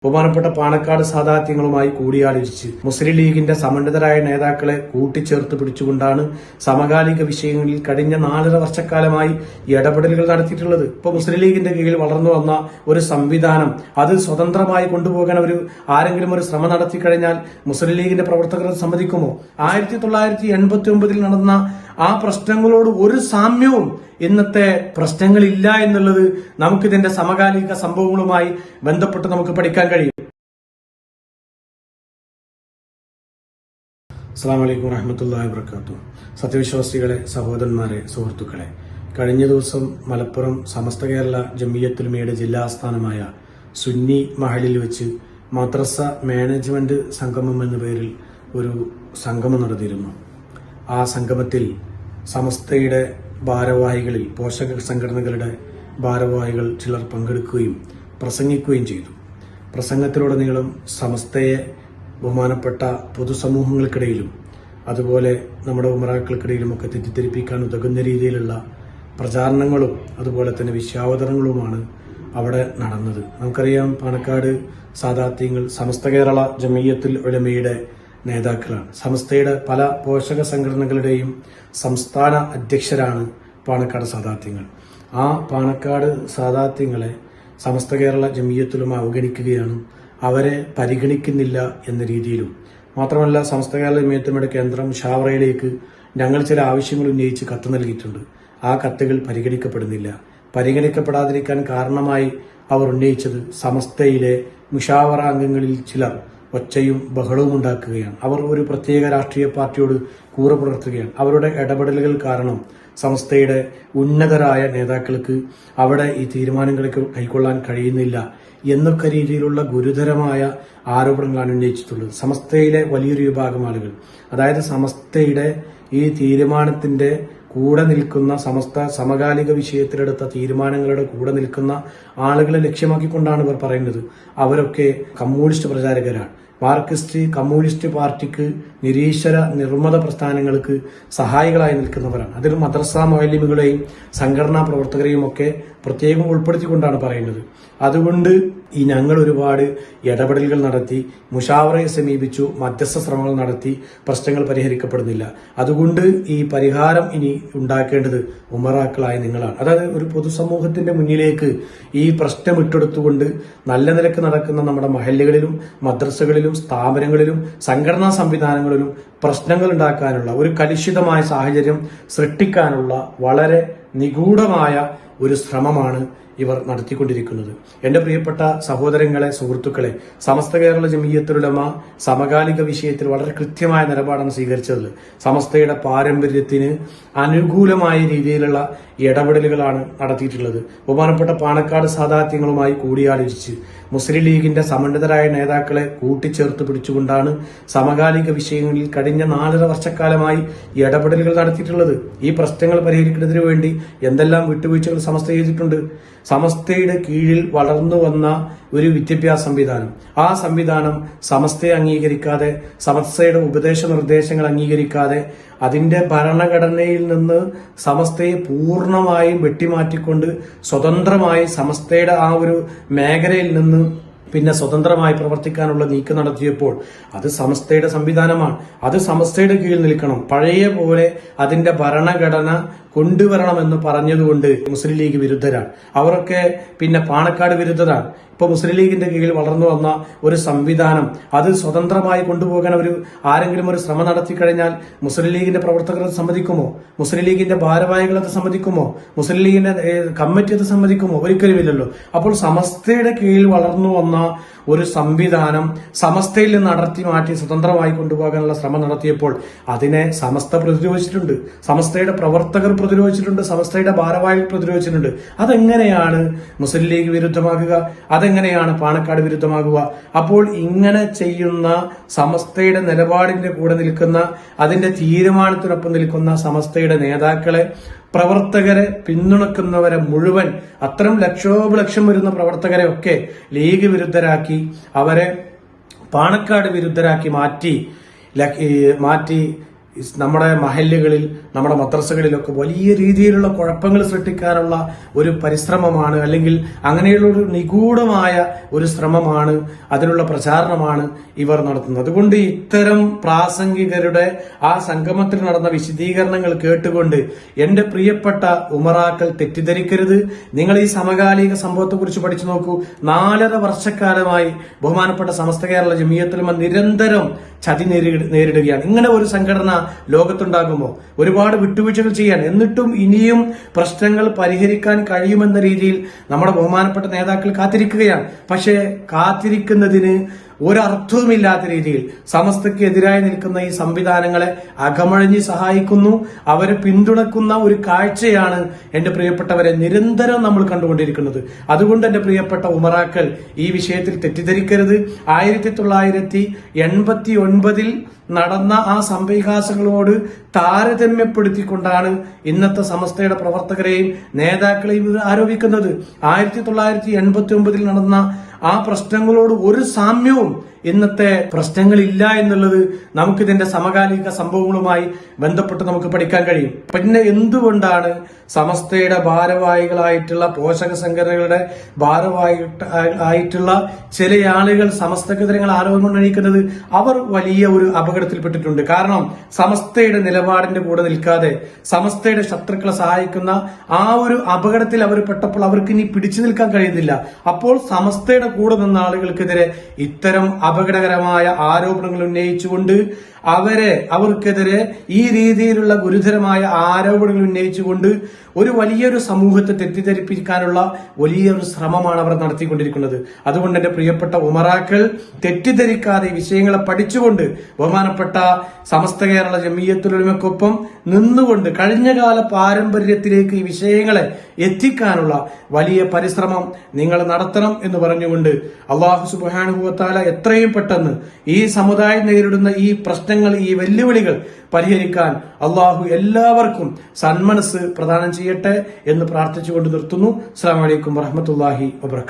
ബഹുമാനപ്പെട്ട പാണക്കാട് സാദാത്യങ്ങളുമായി കൂടിയാലോചിച്ച് മുസ്ലിം ലീഗിന്റെ സമന്വിതരായ നേതാക്കളെ കൂട്ടിച്ചേർത്ത് പിടിച്ചുകൊണ്ടാണ് സമകാലിക വിഷയങ്ങളിൽ കഴിഞ്ഞ 4.5 വർഷക്കാലമായി ഇടപെടലുകൾ നടത്തിയിട്ടുള്ളത്. ഇപ്പൊ മുസ്ലിം ലീഗിന്റെ കീഴിൽ വളർന്നു വന്ന ഒരു സംവിധാനം അത് സ്വതന്ത്രമായി കൊണ്ടുപോകാൻ ആരെങ്കിലും ഒരു ശ്രമം നടത്തി കഴിഞ്ഞാൽ മുസ്ലിം ലീഗിന്റെ പ്രവർത്തകർ സമ്മതിക്കുമോ? 1989 നടന്ന ആ പ്രശ്നങ്ങളോട് ഒരു സാമ്യവും ഇന്നത്തെ പ്രശ്നങ്ങളില്ല എന്നുള്ളത് നമുക്കിതിന്റെ സമകാലിക സംഭവങ്ങളുമായി ബന്ധപ്പെട്ട് നമുക്ക് പഠിക്കാൻ കഴിയും. അസ്സലാമു അലൈക്കും വറഹ്മത്തുള്ളാഹി വബറകാതുഹു. സത്യവിശ്വാസികളെ, സഹോദരന്മാരെ, സുഹൃത്തുക്കളെ, കഴിഞ്ഞ ദിവസം മലപ്പുറം സമസ്ത കേരള ജമിയത്തുൽ ഉലമയുടെ ജില്ലാ ആസ്ഥാനമായ സുന്നി മഹലിൽ വെച്ച് മദ്രസ മാനേജ്മെന്റ് സംഗമം എന്ന പേരിൽ ഒരു സംഗമം നടത്തിയിരുന്നു. ആ സംഗമത്തിൽ സമസ്തയുടെ ഭാരവാഹികളിൽ പോഷക സംഘടനകളുടെ ഭാരവാഹികൾ ചിലർ പങ്കെടുക്കുകയും പ്രസംഗിക്കുകയും ചെയ്തു. പ്രസംഗത്തിലുടനീളം സമസ്തയെ ബഹുമാനപ്പെട്ട പൊതുസമൂഹങ്ങൾക്കിടയിലും അതുപോലെ നമ്മുടെ ഉമറാക്കൾക്കിടയിലുമൊക്കെ തെറ്റിദ്ധരിപ്പിക്കാൻ ഉതകുന്ന രീതിയിലുള്ള പ്രചാരണങ്ങളും അതുപോലെ തന്നെ വിശ്വാവതരണങ്ങളുമാണ് അവിടെ നടന്നത്. നമുക്കറിയാം, പാണക്കാട് സാദാത്യങ്ങൾ സമസ്ത കേരള ജമിയത്തുൽ ഉലമയുടെ നേതാക്കളാണ്. സമസ്തയുടെ പല പോഷക സംഘടനകളുടെയും സംസ്ഥാന അധ്യക്ഷരാണ് പാണക്കാട് സാദാത്യങ്ങൾ. ആ പാണക്കാട് സാദാത്യങ്ങളെ സമസ്ത കേരള ജമിയത്തുൽ ഉലമ അവഗണിക്കുകയാണ്, അവരെ പരിഗണിക്കുന്നില്ല എന്ന രീതിയിലും. മാത്രമല്ല, സമസ്ത കേരള ജമിയത്തുൽ ഉലമയുടെ കേന്ദ്രം ഷാവറയിലേക്ക് ഞങ്ങൾ ചില ആവശ്യങ്ങൾ ഉന്നയിച്ച് കത്ത് നൽകിയിട്ടുണ്ട്. ആ കത്തുകൾ പരിഗണിക്കപ്പെടുന്നില്ല. പരിഗണിക്കപ്പെടാതിരിക്കാൻ കാരണമായി അവർ ഉന്നയിച്ചത് സമസ്തയിലെ മുഷാവറ അംഗങ്ങളിൽ ചിലർ ഒച്ചയും ബഹളവും ഉണ്ടാക്കുകയാണ്. അവർ ഒരു പ്രത്യേക രാഷ്ട്രീയ പാർട്ടിയോട് കൂറ പുലർത്തുകയാണ്. അവരുടെ ഇടപെടലുകൾ കാരണം സമസ്തയുടെ ഉന്നതരായ നേതാക്കൾക്ക് അവിടെ ഈ തീരുമാനങ്ങൾക്ക് കൈക്കൊള്ളാൻ കഴിയുന്നില്ല എന്നൊക്കെ രീതിയിലുള്ള ഗുരുതരമായ ആരോപണങ്ങളാണ് ഉന്നയിച്ചിട്ടുള്ളത്. സമസ്തയിലെ വലിയൊരു വിഭാഗം ആളുകൾ, അതായത് സമസ്തയുടെ ഈ തീരുമാനത്തിന്റെ കൂടെ നിൽക്കുന്ന, സമസ്ത സമകാലിക വിഷയത്തിലെടുത്ത തീരുമാനങ്ങളുടെ കൂടെ നിൽക്കുന്ന ആളുകളെ ലക്ഷ്യമാക്കിക്കൊണ്ടാണ് ഇവർ പറയുന്നത്. അവരൊക്കെ കമ്മ്യൂണിസ്റ്റ് പ്രചാരകരാണ്. മാർക്സിസ്റ്റ് കമ്മ്യൂണിസ്റ്റ് പാർട്ടിക്ക്, നിരീശ്വര നിർമ്മത പ്രസ്ഥാനങ്ങൾക്ക് സഹായികളായി നിൽക്കുന്നവരാണ്. അതിൽ മദ്രസ മൗലവികളെയും സംഘടനാ പ്രവർത്തകരെയും ഒക്കെ പ്രത്യേകം ഉൾപ്പെടുത്തിക്കൊണ്ടാണ് പറയുന്നത്. അതുകൊണ്ട് ഞങ്ങൾ ഒരുപാട് ഇടപെടലുകൾ നടത്തി, മുഷാവറയെ സമീപിച്ചു, മധ്യസ്ഥ ശ്രമങ്ങൾ നടത്തി, പ്രശ്നങ്ങൾ പരിഹരിക്കപ്പെടുന്നില്ല. അതുകൊണ്ട് ഈ പരിഹാരം ഇനി ഉണ്ടാക്കേണ്ടത് ഉമറാക്കളായ നിങ്ങളാണ്. അതായത് ഒരു പൊതുസമൂഹത്തിന്റെ മുന്നിലേക്ക് ഈ പ്രശ്നം ഇട്ടെടുത്തുകൊണ്ട് നല്ല നിലക്ക് നടക്കുന്ന നമ്മുടെ മഹല്ലുകളിലും മദ്രസകളിലും സ്ഥാപനങ്ങളിലും സംഘടനാ സംവിധാനങ്ങളിലും പ്രശ്നങ്ങൾ ഉണ്ടാക്കാനുള്ള ഒരു കലുഷിതമായ സാഹചര്യം സൃഷ്ടിക്കാനുള്ള വളരെ നിഗൂഢമായ ഒരു ശ്രമമാണ് ഇവർ നടത്തിക്കൊണ്ടിരിക്കുന്നത്. എന്റെ പ്രിയപ്പെട്ട സഹോദരങ്ങളെ, സുഹൃത്തുക്കളെ, സമസ്ത കേരള ജമിയത്തുൽ ഉലമ സമകാലിക വിഷയത്തിൽ വളരെ കൃത്യമായ നിലപാടാണ് സ്വീകരിച്ചത്. സമസ്തയുടെ പാരമ്പര്യത്തിന് അനുകൂലമായ രീതിയിലുള്ള ഇടപെടലുകളാണ് നടത്തിയിട്ടുള്ളത്. ബഹുമാനപ്പെട്ട പാണക്കാട് സാദാത്യങ്ങളുമായി കൂടിയാലോചിച്ച് മുസ്ലിം ലീഗിന്റെ സമന്വിതരായ നേതാക്കളെ കൂട്ടിച്ചേർത്ത് പിടിച്ചുകൊണ്ടാണ് സമകാലിക വിഷയങ്ങളിൽ കഴിഞ്ഞ 4.5 വർഷക്കാലമായി ഇടപെടലുകൾ നടത്തിയിട്ടുള്ളത്. ഈ പ്രശ്നങ്ങൾ പരിഹരിക്കുന്നതിന് വേണ്ടി എന്തെല്ലാം വിട്ടുവീഴ്ചകൾ സമസ്ത ചെയ്തിട്ടുണ്ട്. സമസ്തയുടെ കീഴിൽ വളർന്നു വന്ന ഒരു വിദ്യാഭ്യാസ സംവിധാനം, ആ സംവിധാനം സമസ്തയെ അംഗീകരിക്കാതെ, സമസ്തയുടെ ഉപദേശ നിർദ്ദേശങ്ങൾ അംഗീകരിക്കാതെ, അതിന്റെ ഭരണഘടനയിൽ നിന്ന് സമസ്തയെ പൂർണ്ണമായും വെട്ടിമാറ്റിക്കൊണ്ട് സ്വതന്ത്രമായി സമസ്തയുടെ ആ ഒരു മേഖലയിൽ നിന്ന് പിന്നെ സ്വതന്ത്രമായി പ്രവർത്തിക്കാനുള്ള നീക്കം നടത്തിയപ്പോൾ അത് സമസ്തയുടെ സംവിധാനമാണ്. അത് സമസ്തയുടെ കീഴിൽ നിൽക്കണം. പഴയ പോലെ അതിന്റെ ഭരണഘടന കൊണ്ടുവരണമെന്ന് പറഞ്ഞതുകൊണ്ട് മുസ്ലിം ലീഗ് വിരുദ്ധരാണ്. അവരൊക്കെ പിന്നെ പാണക്കാട് വിരുദ്ധരാണ്. ഇപ്പൊ മുസ്ലിം ലീഗിന്റെ കീഴിൽ വളർന്നു വന്ന ഒരു സംവിധാനം അത് സ്വതന്ത്രമായി കൊണ്ടുപോകാൻ ആരെങ്കിലും ഒരു ശ്രമം നടത്തി കഴിഞ്ഞാൽ മുസ്ലിം ലീഗിന്റെ പ്രവർത്തകർ സമ്മതിക്കുമോ? മുസ്ലിം ലീഗിന്റെ ഭാരവാഹികൾ അത് സമ്മതിക്കുമോ? മുസ്ലിം ലീഗിന്റെ കമ്മിറ്റി അത് സമ്മതിക്കുമോ? ഒരിക്കലുമില്ലല്ലോ. അപ്പോൾ സമസ്തയുടെ കീഴിൽ വളർന്നു വന്ന ഒരു സംവിധാനം സമസ്തയിൽ നിന്ന് അടർത്തി മാറ്റി സ്വതന്ത്രമായി കൊണ്ടുപോകാനുള്ള ശ്രമം നടത്തിയപ്പോൾ അതിനെ സമസ്ത പ്രതിരോധിച്ചിട്ടുണ്ട്, സമസ്തയുടെ പ്രവർത്തകർ പ്രതിരോധിച്ചിട്ടുണ്ട്, സമസ്തയുടെ ഭാരവാഹികൾ പ്രതിരോധിച്ചിട്ടുണ്ട്. അതെങ്ങനെയാണ് മുസ്ലിം ലീഗ് വിരുദ്ധമാകുക? അതെങ്ങനെയാണ് പാണക്കാട് വിരുദ്ധമാകുക? അപ്പോൾ ഇങ്ങനെ ചെയ്യുന്ന സമസ്തയുടെ നിലപാടിന്റെ കൂടെ നിൽക്കുന്ന, അതിന്റെ തീരുമാനത്തിനൊപ്പം നിൽക്കുന്ന സമസ്തയുടെ നേതാക്കളെ, പ്രവർത്തകരെ പിന്തുണക്കുന്നവരെ മുഴുവൻ, അത്തരം ലക്ഷോപലക്ഷം വരുന്ന പ്രവർത്തകരെ ഒക്കെ ലീഗ് വിരുദ്ധരാക്കി, അവരെ പാണക്കാട് വിരുദ്ധരാക്കി മാറ്റി നമ്മുടെ മഹല്ലുകളിൽ, നമ്മുടെ മദ്രസകളിലൊക്കെ വലിയ രീതിയിലുള്ള കുഴപ്പങ്ങൾ സൃഷ്ടിക്കാനുള്ള ഒരു പരിശ്രമമാണ്, അല്ലെങ്കിൽ അങ്ങനെയുള്ള ഒരു നിഗൂഢമായ ഒരു ശ്രമമാണ്, അതിനുള്ള പ്രചാരണമാണ് ഇവർ നടത്തുന്നത്. അതുകൊണ്ട് ഇത്തരം പ്രാസംഗികരുടെ ആ സംഗമത്തിൽ നടന്ന വിശദീകരണങ്ങൾ കേട്ടുകൊണ്ട് എന്റെ പ്രിയപ്പെട്ട ഉമറാക്കൾ തെറ്റിദ്ധരിക്കരുത്. നിങ്ങൾ ഈ സമകാലിക സംഭവത്തെക്കുറിച്ച് പഠിച്ചു നോക്കൂ. 4.5 വർഷക്കാലമായി ബഹുമാനപ്പെട്ട സമസ്ത കേരള ജമിയത്തുൽ ഉലമ നിരന്തരം ചതി നേരിടുകയാണ്. ഇങ്ങനെ ഒരു സംഘടന ലോകത്തുണ്ടാകുമോ? ഒരുപാട് വിട്ടുവീഴ്ചകൾ ചെയ്യാൻ, എന്നിട്ടും ഇനിയും പ്രശ്നങ്ങൾ പരിഹരിക്കാൻ കഴിയുമെന്ന രീതിയിൽ നമ്മുടെ ബഹുമാനപ്പെട്ട നേതാക്കൾ കാത്തിരിക്കുകയാണ്. പക്ഷേ കാത്തിരിക്കുന്നതിന് ഒരർത്ഥവുമില്ലാത്ത രീതിയിൽ സമസ്തയ്ക്ക് എതിരായി നിൽക്കുന്ന ഈ സംവിധാനങ്ങളെ അകമഴിഞ്ഞ് സഹായിക്കുന്നു, അവരെ പിന്തുണക്കുന്ന ഒരു കാഴ്ചയാണ് എന്റെ പ്രിയപ്പെട്ടവരെ നിരന്തരം നമ്മൾ കണ്ടുകൊണ്ടിരിക്കുന്നത്. അതുകൊണ്ട് എന്റെ പ്രിയപ്പെട്ട ഉമറാക്കൾ ഈ വിഷയത്തിൽ തെറ്റിദ്ധരിക്കരുത്. 1989 നടന്ന ആ സംഭവവികാസങ്ങളോട് താരതമ്യപ്പെടുത്തിക്കൊണ്ടാണ് ഇന്നത്തെ സമസ്തയുടെ പ്രവർത്തകരെയും നേതാക്കളെയും ഇത് ആരോപിക്കുന്നത്. 1989 നടന്ന ആ പ്രശ്നങ്ങളോട് ഒരു സാമ്യവും ഇന്നത്തെ പ്രശ്നങ്ങളില്ല എന്നുള്ളത് നമുക്കിതിന്റെ സമകാലിക സംഭവങ്ങളുമായി ബന്ധപ്പെട്ട് നമുക്ക് പഠിക്കാൻ കഴിയും. പിന്നെ എന്തുകൊണ്ടാണ് സമസ്തയുടെ ഭാരവാഹികളായിട്ടുള്ള പോഷക സംഘടനകളുടെ ഭാരവാഹികളായിട്ടുള്ള ചില ആളുകൾ സമസ്തക്കെതിരെ ആരോപണം ഉന്നയിക്കുന്നത്? അവർ വലിയ ഒരു അപകടത്തിൽപ്പെട്ടിട്ടുണ്ട്. കാരണം സമസ്തയുടെ നിലപാടിന്റെ കൂടെ നിൽക്കാതെ സമസ്തയുടെ ശത്രുക്കളെ സഹായിക്കുന്ന ആ ഒരു അപകടത്തിൽ അവർ പെട്ടപ്പോൾ അവർക്ക് ഇനി പിടിച്ചു നിൽക്കാൻ കഴിയുന്നില്ല. അപ്പോൾ സമസ്തയുടെ കൂടെ നിന്ന ആളുകൾക്കെതിരെ ഇത്തരം അപകടകരമായ ആരോപണങ്ങൾ ഉന്നയിച്ചുകൊണ്ട് അവർക്കെതിരെ ഈ രീതിയിലുള്ള ഗുരുതരമായ ആരോപണങ്ങൾ ഉന്നയിച്ചുകൊണ്ട് ഒരു വലിയൊരു സമൂഹത്തെ തെറ്റിദ്ധരിപ്പിക്കാനുള്ള വലിയൊരു ശ്രമമാണ് അവർ നടത്തിക്കൊണ്ടിരിക്കുന്നത്. അതുകൊണ്ട് എന്റെ പ്രിയപ്പെട്ട ഉമറാക്കൾ തെറ്റിദ്ധരിക്കാതെ വിഷയങ്ങളെ പഠിച്ചുകൊണ്ട് ബഹുമാനപ്പെട്ട സമസ്ത കേരള ജമിയത്തുൽ ഉലമയ്ക്കൊപ്പം നിന്നുകൊണ്ട് കഴിഞ്ഞകാല പാരമ്പര്യത്തിലേക്ക് ഈ വിഷയങ്ങളെ എത്തിക്കാനുള്ള വലിയ പരിശ്രമം നിങ്ങൾ നടത്തണം എന്ന് പറഞ്ഞുകൊണ്ട് അല്ലാഹു സുബ്ഹാനഹു വ തആല എത്രയും പെട്ടെന്ന് ഈ സമുദായം നേരിടുന്ന ഈ പ്രശ്നങ്ങൾ, ഈ വെല്ലുവിളികൾ പരിഹരിക്കാൻ അല്ലാഹു എല്ലാവർക്കും സന്മനസ് പ്രദാനം ചെയ്യട്ടെ എന്ന് പ്രാർത്ഥിച്ചുകൊണ്ട് നിർത്തുന്നു. അസ്സലാമു അലൈക്കും വറഹ്മത്തുള്ളാഹി വബറകാതുഹു.